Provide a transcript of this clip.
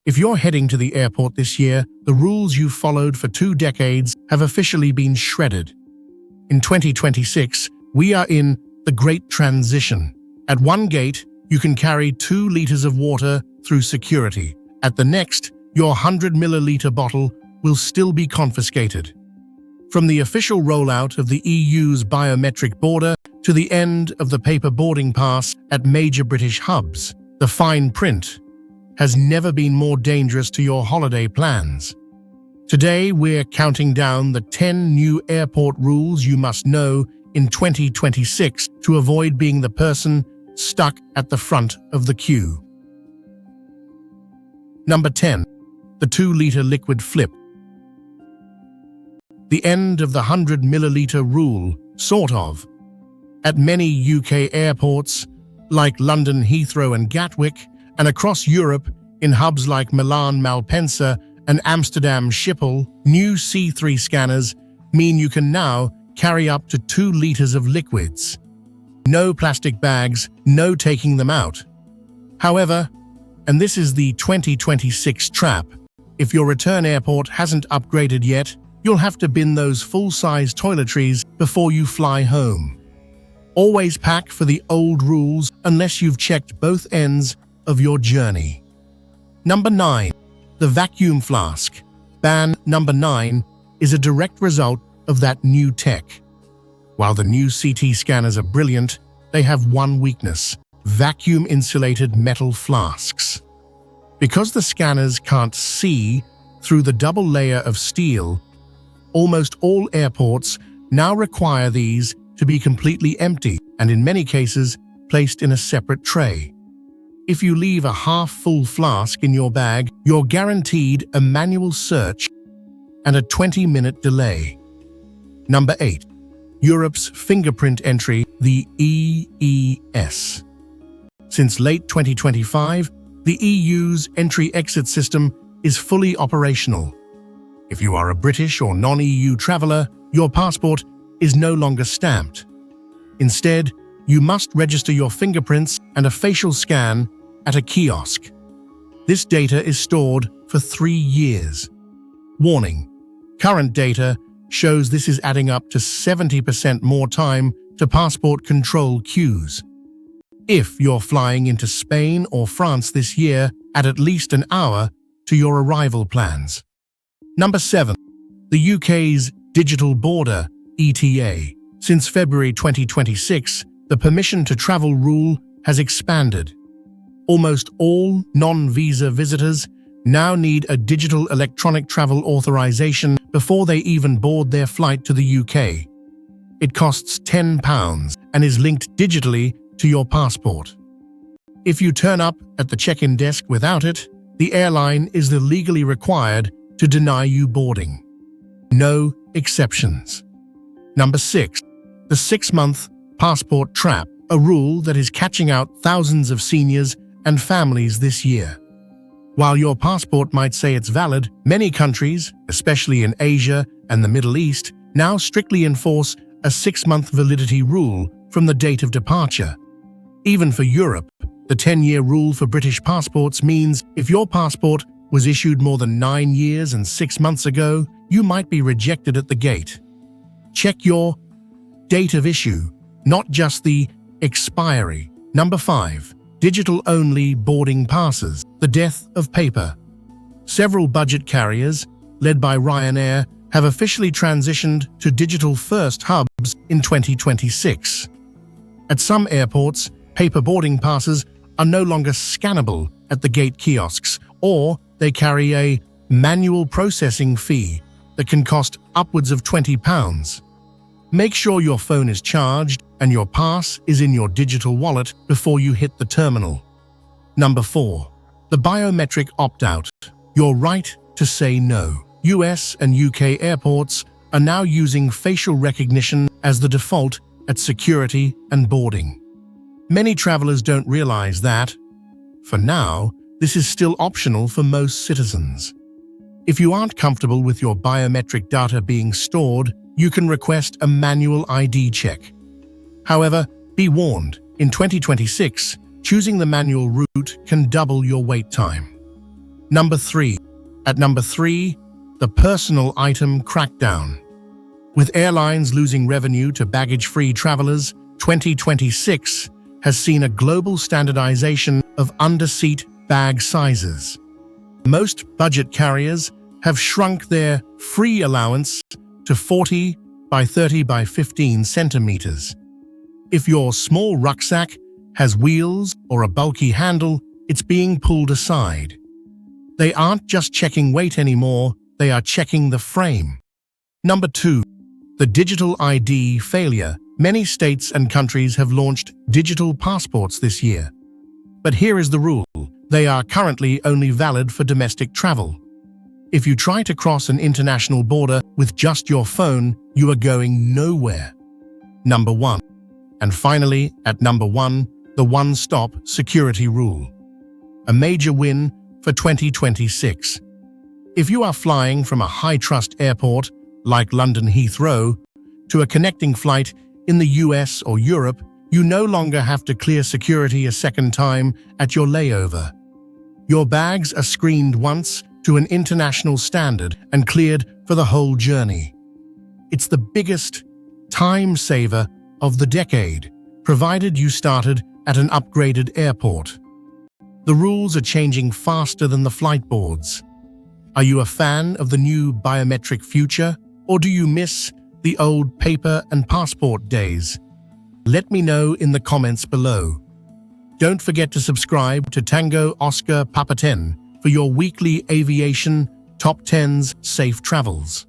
If you're heading to the airport this year, the rules you've followed for 2 decades have officially been shredded. In 2026, we are in the Great Transition. At one gate, you can carry 2 liters of water through security. At the next, your 100-milliliter bottle will still be confiscated. From the official rollout of the EU's biometric border to the end of the paper boarding pass at major British hubs, the fine print has never been more dangerous to your holiday plans. Today, we're counting down the 10 new airport rules you must know in 2026 to avoid being the person stuck at the front of the queue. Number 10. The 2-liter liquid flip. The end of the 100-milliliter rule, sort of. At many UK airports, like London Heathrow and Gatwick, and across Europe, in hubs like Milan Malpensa and Amsterdam Schiphol, new C3 scanners mean you can now carry up to 2 liters of liquids. No plastic bags, no taking them out. However, and this is the 2026 trap, if your return airport hasn't upgraded yet, you'll have to bin those full-size toiletries before you fly home. Always pack for the old rules unless you've checked both ends of your journey. Number 9. The vacuum flask. Ban number 9 is a direct result of that new tech. While the new CT scanners are brilliant, they have one weakness: vacuum-insulated metal flasks. Because the scanners can't see through the double layer of steel, almost all airports now require these to be completely empty and in many cases placed in a separate tray. If you leave a half-full flask in your bag, you're guaranteed a manual search and a 20-minute delay. Number 8. Europe's fingerprint entry, the EES. Since late 2025, the EU's entry-exit system is fully operational. If you are a British or non-EU traveler, your passport is no longer stamped. Instead, you must register your fingerprints and a facial scan at a kiosk. This data is stored for 3 years. Warning: current data shows this is adding up to 70% more time to passport control queues. If you're flying into Spain or France this year, add at least an hour to your arrival plans. Number 7. The UK's Digital Border, ETA. Since February 2026, the permission to travel rule has expanded. Almost all non-visa visitors now need a digital electronic travel authorization before they even board their flight to the UK. It costs £10 and is linked digitally to your passport. If you turn up at the check-in desk without it, the airline is legally required to deny you boarding. No exceptions. Number 6. The 6-month passport trap, a rule that is catching out thousands of seniors and families this year. While your passport might say it's valid, many countries, especially in Asia and the Middle East, now strictly enforce a 6-month validity rule from the date of departure. Even for Europe, the 10-year rule for British passports means if your passport was issued more than 9 years and 6 months ago, you might be rejected at the gate. Check your date of issue, not just the expiry. Number 5. Digital-only boarding passes, the death of paper. Several budget carriers, led by Ryanair, have officially transitioned to digital-first hubs in 2026. At some airports, paper boarding passes are no longer scannable at the gate kiosks, or they carry a manual processing fee that can cost upwards of £20. Make sure your phone is charged and your pass is in your digital wallet before you hit the terminal. Number 4. The biometric opt-out, your right to say no. US and UK airports are now using facial recognition as the default at security and boarding. Many travelers don't realize that, for now, this is still optional for most citizens. If you aren't comfortable with your biometric data being stored, you can request a manual ID check. However, be warned, in 2026, choosing the manual route can double your wait time. Number 3. At number 3, the personal item crackdown. With airlines losing revenue to baggage-free travelers, 2026 has seen a global standardization of under-seat bag sizes. Most budget carriers have shrunk their free allowance to 40 by 30 by 15 centimeters. If your small rucksack has wheels or a bulky handle, it's being pulled aside. They aren't just checking weight anymore, they are checking the frame. Number 2. The digital ID failure. Many states and countries have launched digital passports this year. But here is the rule. They are currently only valid for domestic travel. If you try to cross an international border with just your phone, you are going nowhere. Number 1. And finally, at number 1, the one-stop security rule. A major win for 2026. If you are flying from a high-trust airport, like London Heathrow, to a connecting flight in the US or Europe, you no longer have to clear security a second time at your layover. Your bags are screened once to an international standard and cleared for the whole journey. It's the biggest time saver of the decade, provided you started at an upgraded airport. The rules are changing faster than the flight boards. Are you a fan of the new biometric future, or do you miss the old paper and passport days? Let me know in the comments below. Don't forget to subscribe to Tango Oscar Papa 10 for your weekly aviation top 10s safe travels.